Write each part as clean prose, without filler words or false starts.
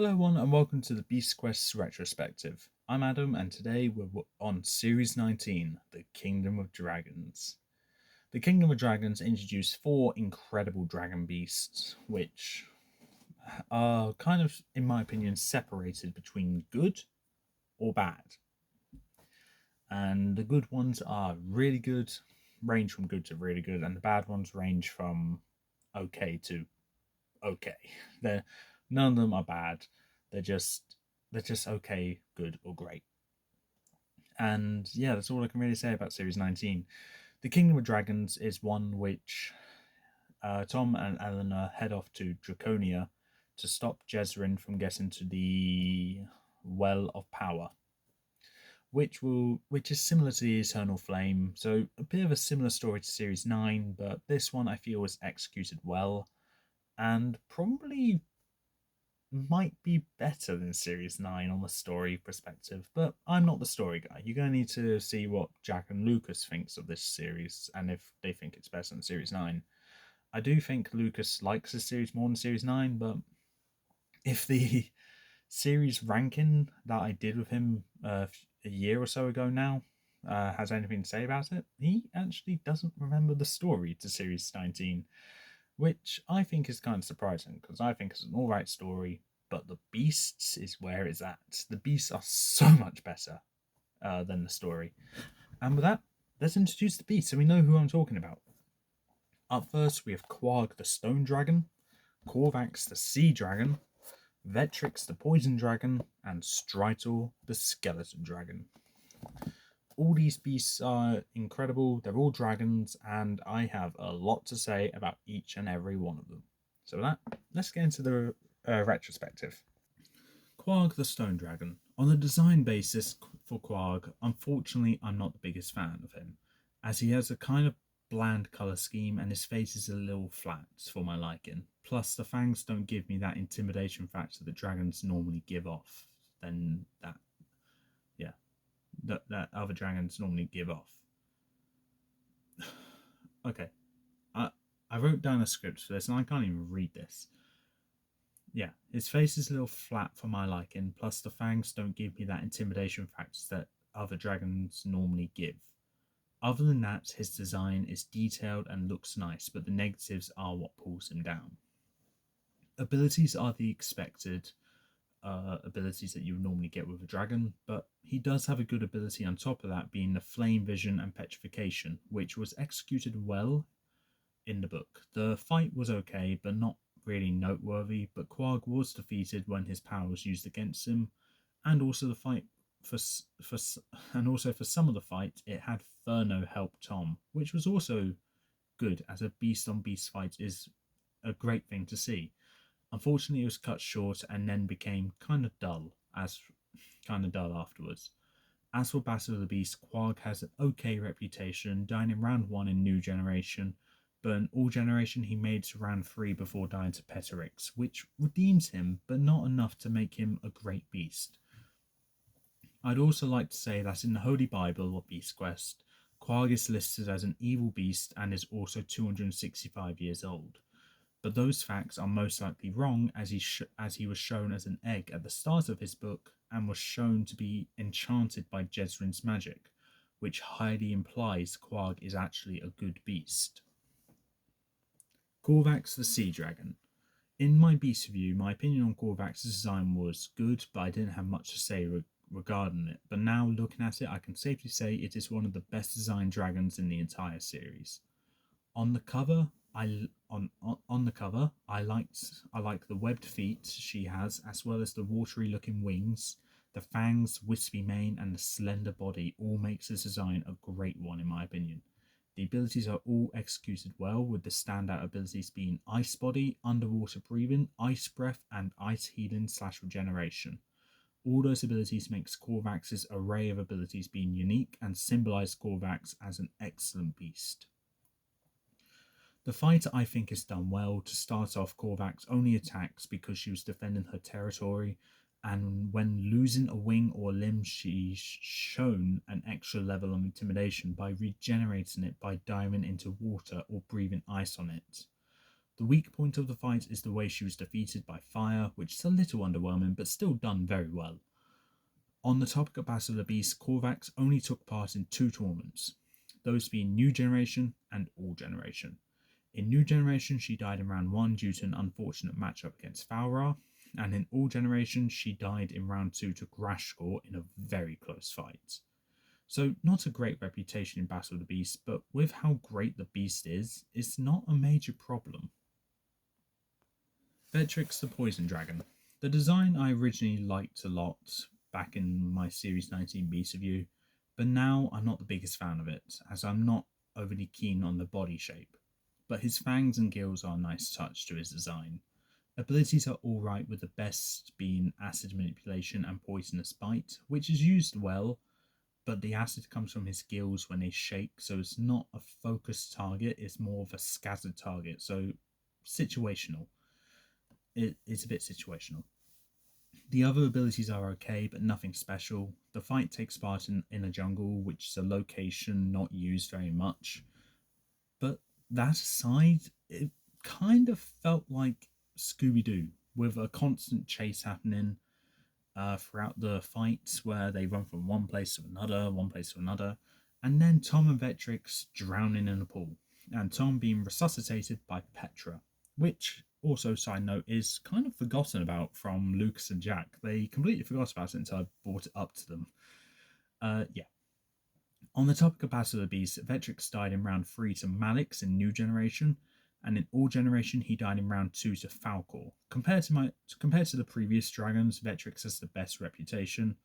Hello, everyone, and welcome to the Beast Quest Retrospective. I'm Adam, and today we're on Series 19, The Kingdom of Dragons. The Kingdom of Dragons introduced four incredible dragon beasts, which are kind of, in my opinion, separated between good or bad. And the good ones are really good, range from good to really good, and the bad ones range from okay to okay. They're none of them are bad. They're just they're just okay, good, or great. And yeah, that's all I can really say about Series 19. The Kingdom of Dragons is one which Tom and Eleanor head off to Draconia to stop Jezrin from getting to the Well of Power, which is similar to the Eternal Flame. So a bit of a similar story to Series 9, but this one I feel was executed well and probably might be better than Series 9 on the story perspective, but I'm not the story guy. You're going to need to see what Jack and Lucas thinks of this series and if they think it's better than Series 9. I do think Lucas likes the series more than Series 9, but if the series ranking that I did with him a year or so ago now has anything to say about it, he actually doesn't remember the story to Series 19, which I think is kind of surprising because I think it's an alright story, but the beasts is where it's at. The beasts are so much better than the story. And with that, let's introduce the beasts so we know who I'm talking about. Up first, we have Quarg the Stone Dragon, Corvax the Sea Dragon, Vetrix the Poison Dragon, and Stritor the Skeleton Dragon. All these beasts are incredible, they're all dragons, and I have a lot to say about each and every one of them. So with that, let's get into the retrospective. Quarg the Stone Dragon. On the design basis for Quarg, unfortunately I'm not the biggest fan of him, as he has a kind of bland colour scheme and his face is a little flat for my liking. Plus the fangs don't give me that intimidation factor that dragons normally give off. Then that other dragons normally give off. Okay, I wrote down a script for this and I can't even read this. Yeah, his face is a little flat for my liking, plus the fangs don't give me that intimidation factor that other dragons normally give. Other than that, his design is detailed and looks nice, but the negatives are what pulls him down. Abilities are the expected abilities that you would normally get with a dragon, but he does have a good ability on top of that, being the flame vision and petrification, which was executed well in the book. The fight was okay, but not really noteworthy, but Quarg was defeated when his power was used against him, and also the fight for some of the fight it had Furno help Tom, which was also good, as a beast on beast fight is a great thing to see. Unfortunately, it was cut short and then became kind of dull afterwards. As for Battle of the Beast, Quarg has an okay reputation, dying in round 1 in New Generation, but in All Generation he made to round 3 before dying to Peterix, which redeems him, but not enough to make him a great beast. I'd also like to say that in the Holy Bible of Beast Quest, Quarg is listed as an evil beast and is also 265 years old. But those facts are most likely wrong, as he was shown as an egg at the start of his book and was shown to be enchanted by Jezrin's magic, which highly implies Quarg is actually a good beast. Corvax the Sea Dragon. In my beast review, my opinion on Corvax's design was good, but I didn't have much to say regarding it. But now looking at it, I can safely say it is one of the best designed dragons in the entire series. On the cover, I like the webbed feet she has, as well as the watery looking wings, the fangs, wispy mane, and the slender body all makes this design a great one in my opinion. The abilities are all executed well, with the standout abilities being Ice Body, Underwater Breathing, Ice Breath, and Ice Healing / Regeneration. All those abilities makes Corvax's array of abilities being unique and symbolise Corvax as an excellent beast. The fight I think is done well. To start off, Corvax only attacks because she was defending her territory, and when losing a wing or a limb, she's shown an extra level of intimidation by regenerating it by diving into water or breathing ice on it. The weak point of the fight is the way she was defeated by fire, which is a little underwhelming, but still done very well. On the topic of Battle of the Beast, Korvax only took part in 2 tournaments, those being New Generation and All Generation. In New Generation, she died in round 1 due to an unfortunate matchup against Falra, and in All Generation, she died in round 2 to Grashkor in a very close fight. So, not a great reputation in Battle of the Beast, but with how great the Beast is, it's not a major problem. Vetrix the Poison Dragon. The design I originally liked a lot back in my Series 19 Beast review, but now I'm not the biggest fan of it, as I'm not overly keen on the body shape. But his fangs and gills are a nice touch to his design. Abilities are alright, with the best being Acid Manipulation and Poisonous Bite, which is used well, but the acid comes from his gills when they shake, so it's not a focused target, it's more of a scattered target, so situational. It's a bit situational. The other abilities are okay, but nothing special. The fight takes part in a jungle, which is a location not used very much. But that aside, it kind of felt like Scooby-Doo, with a constant chase happening throughout the fights where they run from one place to another, and then Tom and Vetrix drowning in a pool, and Tom being resuscitated by Petra, which also, side note, is kind of forgotten about from Lucas and Jack. They completely forgot about it until I brought it up to them. Yeah. On the topic of Battle of the Beast, Vetrix died in round 3 to Malix in New Generation, and in All Generation he died in round 2 to Falcor. Compared to the previous dragons, Vetrix has the best reputation,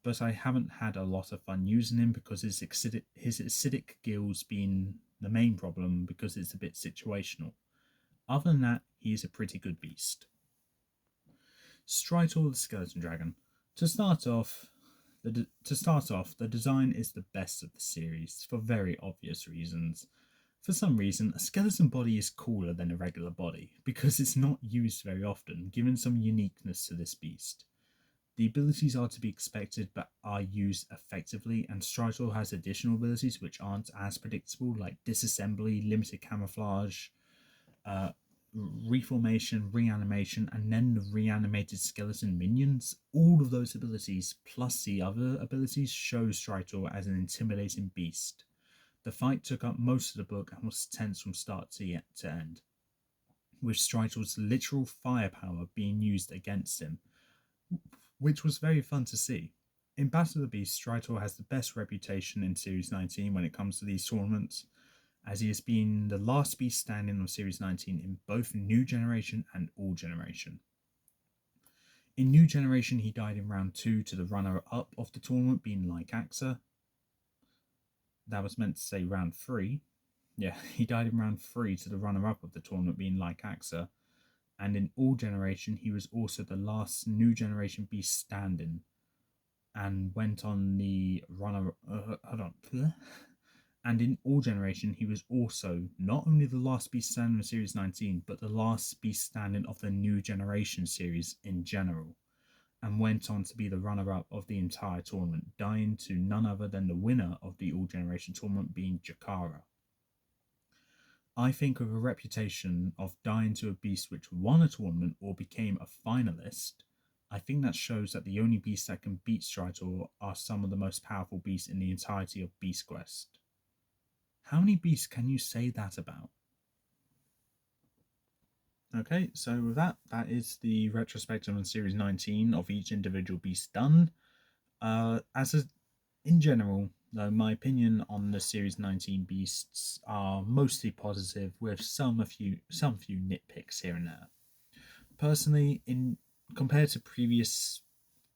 but I haven't had a lot of fun using him because his acidic gills being the main problem, because it's a bit situational. Other than that, he is a pretty good beast. Stritor the Skeleton Dragon. To start off, the design is the best of the series for very obvious reasons. For some reason, a skeleton body is cooler than a regular body because it's not used very often, giving some uniqueness to this beast. The abilities are to be expected but are used effectively, and Stritor has additional abilities which aren't as predictable, like disassembly, limited camouflage, reformation, reanimation, and then the reanimated skeleton minions. All of those abilities, plus the other abilities, show Stritor as an intimidating beast. The fight took up most of the book and was tense from start to end, with Stritor's literal firepower being used against him, which was very fun to see. In Battle of the Beast, Stritor has the best reputation in Series 19 when it comes to these tournaments, as he has been the last beast standing on Series 19 in both New Generation and All Generation. In New Generation, he died in round 2 to the runner-up of the tournament, being Lycaxa. That was meant to say round 3. Yeah, he died in round 3 to the runner-up of the tournament, being Lycaxa. And in All Generation, he was also the last New Generation beast standing, and went on the runner. And in All Generation, he was also not only the last beast standing in Series 19, but the last beast standing of the New Generation series in general, and went on to be the runner-up of the entire tournament, dying to none other than the winner of the All Generation tournament, being Jakara. I think with a reputation of dying to a beast which won a tournament or became a finalist, I think that shows that the only beasts that can beat Stritor are some of the most powerful beasts in the entirety of Beast Quest. How many beasts can you say that about? Okay, so with that is the retrospective on Series 19 of each individual beast done. In general, though, my opinion on the Series 19 beasts are mostly positive, with some few nitpicks here and there. Personally, compared to previous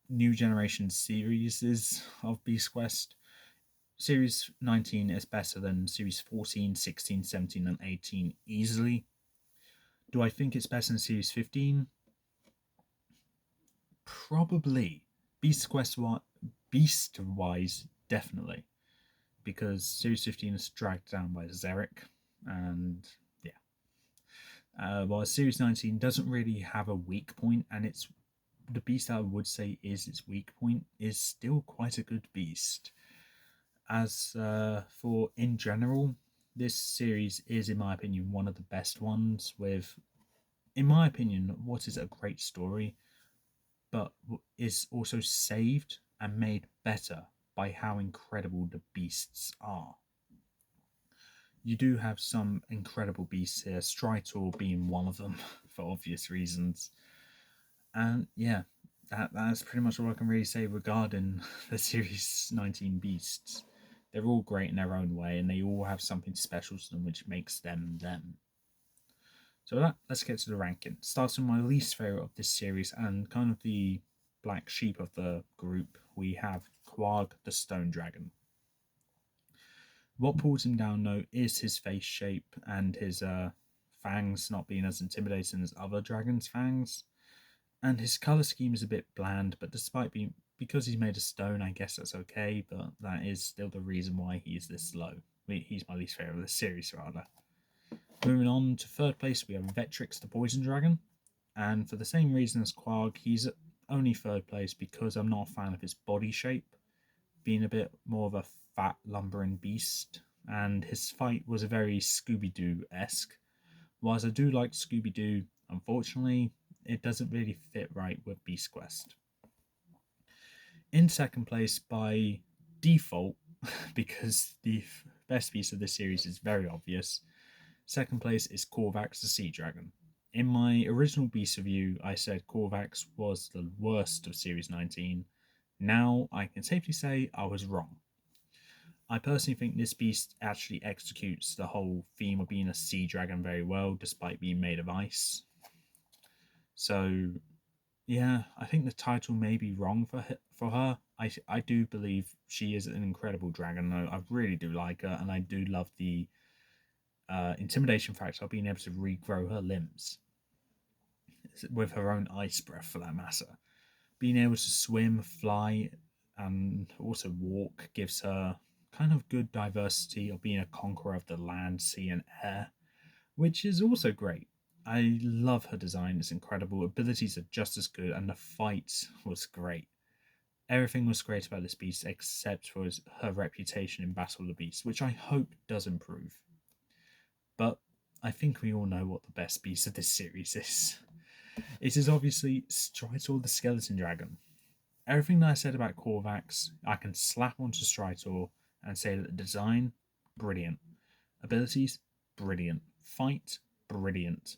New Generation series of Beast Quest, Series 19 is better than Series 14, 16, 17, and 18 easily. Do I think it's better than Series 15? Probably. Beast-wise, definitely. Because Series 15 is dragged down by Xeric, and yeah. While Series 19 doesn't really have a weak point, and it's the beast that I would say is its weak point is still quite a good beast. As for in general, this series is, in my opinion, one of the best ones with, in my opinion, what is a great story, but is also saved and made better by how incredible the beasts are. You do have some incredible beasts here, Stritor being one of them for obvious reasons. And yeah, that's pretty much all I can really say regarding the Series 19 beasts. They're all great in their own way, and they all have something special to them which makes them them. So with that, let's get to the ranking. Starting with my least favourite of this series and kind of the black sheep of the group, we have Quag the Stone Dragon. What pulls him down, though, is his face shape and his fangs not being as intimidating as other dragons' fangs. And his colour scheme is a bit bland, but despite being, because he's made of stone, I guess that's okay, but that is still the reason why he's this low. He's my least favourite of the series, rather. Moving on to third place, we have Vetrix the Poison Dragon. And for the same reason as Quag, he's only third place because I'm not a fan of his body shape, being a bit more of a fat, lumbering beast. And his fight was a very Scooby Doo esque. Whilst I do like Scooby Doo, unfortunately, it doesn't really fit right with Beast Quest. In second place by default, because the best beast of this series is very obvious, second place is Korvax the Sea Dragon. In my original beast review, I said Korvax was the worst of Series 19. Now I can safely say I was wrong. I personally think this beast actually executes the whole theme of being a sea dragon very well, despite being made of ice. So, yeah, I think the title may be wrong for her. I do believe she is an incredible dragon, though. I really do like her, and I do love the intimidation factor of being able to regrow her limbs with her own ice breath, for that matter. Being able to swim, fly, and also walk gives her kind of good diversity of being a conqueror of the land, sea, and air, which is also great. I love her design, it's incredible. Abilities are just as good, and the fight was great. Everything was great about this beast except for her reputation in Battle of the Beasts, which I hope does improve. But I think we all know what the best beast of this series is. It is obviously Stritor the Skeleton Dragon. Everything that I said about Korvax, I can slap onto Stritor and say that the design, brilliant. Abilities, brilliant. Fight, brilliant.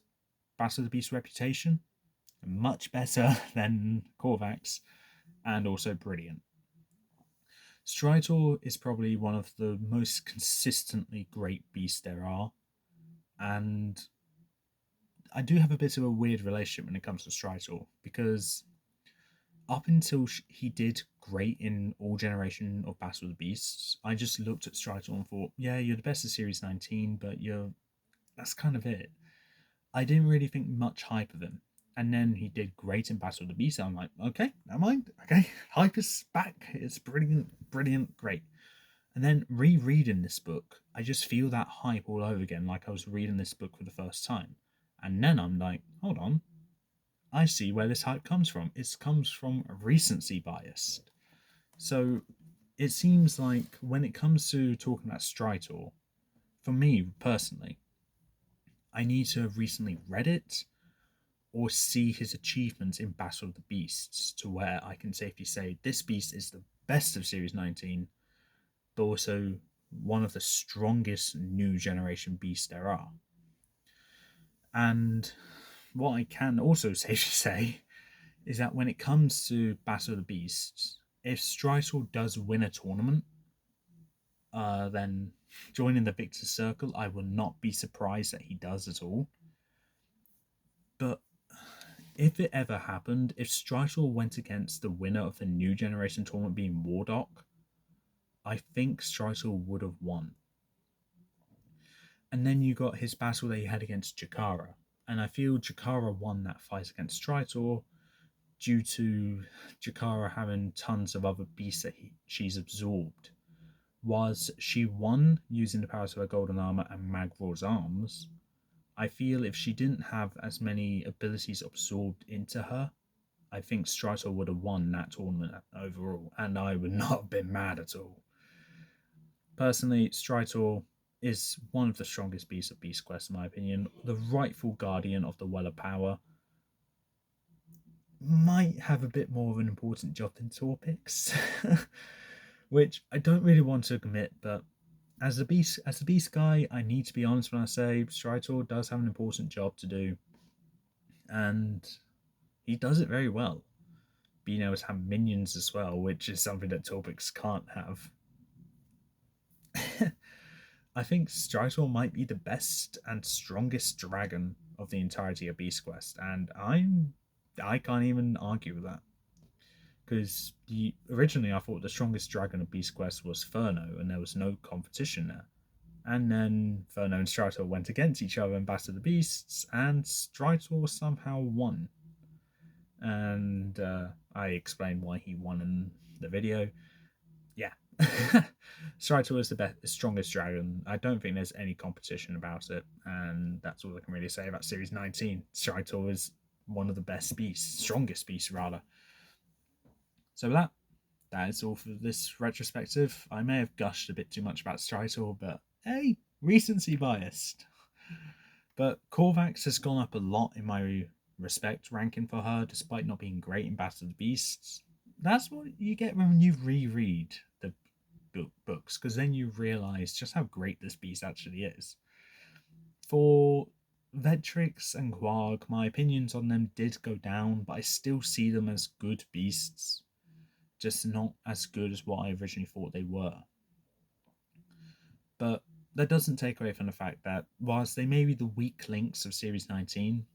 Battle of the Beast reputation, much better than Korvax, and also brilliant. Stritor is probably one of the most consistently great beasts there are, and I do have a bit of a weird relationship when it comes to Stritor because up until he did great in all generation of Battle of the Beasts, I just looked at Stritor and thought, yeah, you're the best of Series 19, but that's kind of it. I didn't really think much hype of him. And then he did great in Battle of the Beast. I'm like, okay, never mind. Okay, hype is back. It's brilliant, brilliant, great. And then rereading this book, I just feel that hype all over again, like I was reading this book for the first time. And then I'm like, hold on, I see where this hype comes from. It comes from recency bias. So it seems like when it comes to talking about Stritor, for me personally, I need to have recently read it or see his achievements in Battle of the Beasts to where I can safely say this beast is the best of Series 19, but also one of the strongest new generation beasts there are. And what I can also safely say is that when it comes to Battle of the Beasts, if Stritor does win a tournament, then joining the Victor's Circle, I will not be surprised that he does at all. But if it ever happened, if Stritor went against the winner of the new generation tournament being Wardock, I think Stritor would have won. And then you got his battle that he had against Jakara. And I feel Jakara won that fight against Stritor due to Jakara having tons of other beasts that she's absorbed. Was she won using the powers of her golden armor and Magvor's arms, I feel if she didn't have as many abilities absorbed into her, I think Stritor would have won that tournament overall, and I would not have been mad at all. Personally, Stritor is one of the strongest beasts of Beast Quest, in my opinion. The rightful guardian of the Well of Power. Might have a bit more of an important job than Torpix, which I don't really want to admit, but as a beast guy, I need to be honest when I say Stritor does have an important job to do, and he does it very well. Being able to have minions as well, which is something that Torpix can't have. I think Stritor might be the best and strongest dragon of the entirety of Beast Quest, and I can't even argue with that. Because originally I thought the strongest dragon of Beast Quest was Furno, and there was no competition there. And then Furno and Stritor went against each other in Battle of the Beasts, and Stritor somehow won. And I explained why he won in the video. Yeah. Stritor is the strongest dragon. I don't think there's any competition about it, and that's all I can really say about Series 19. Stritor is one of the best beasts, strongest beasts rather. So with that is all for this retrospective. I may have gushed a bit too much about Stritor, but hey, recency biased. But Corvax has gone up a lot in my respect ranking for her, despite not being great in Battle of the Beasts. That's what you get when you reread the books, because then you realise just how great this beast actually is. For Vetrix and Quarg, my opinions on them did go down, but I still see them as good beasts, just not as good as what I originally thought they were. But that doesn't take away from the fact that whilst they may be the weak links of Series 19,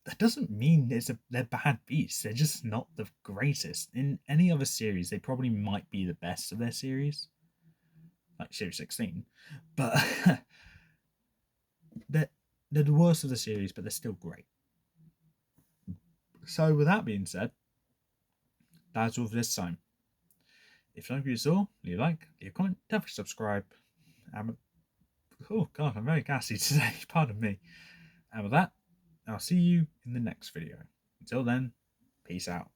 that doesn't mean they're bad beasts. They're just not the greatest. In any other series, they probably might be the best of their series, like Series 16. But they're the worst of the series, but they're still great. So with that being said, that's all for this time. If you like what you saw, leave a like, leave a comment, definitely subscribe. Oh god, I'm very gassy today, pardon me. And with that, I'll see you in the next video. Until then, peace out.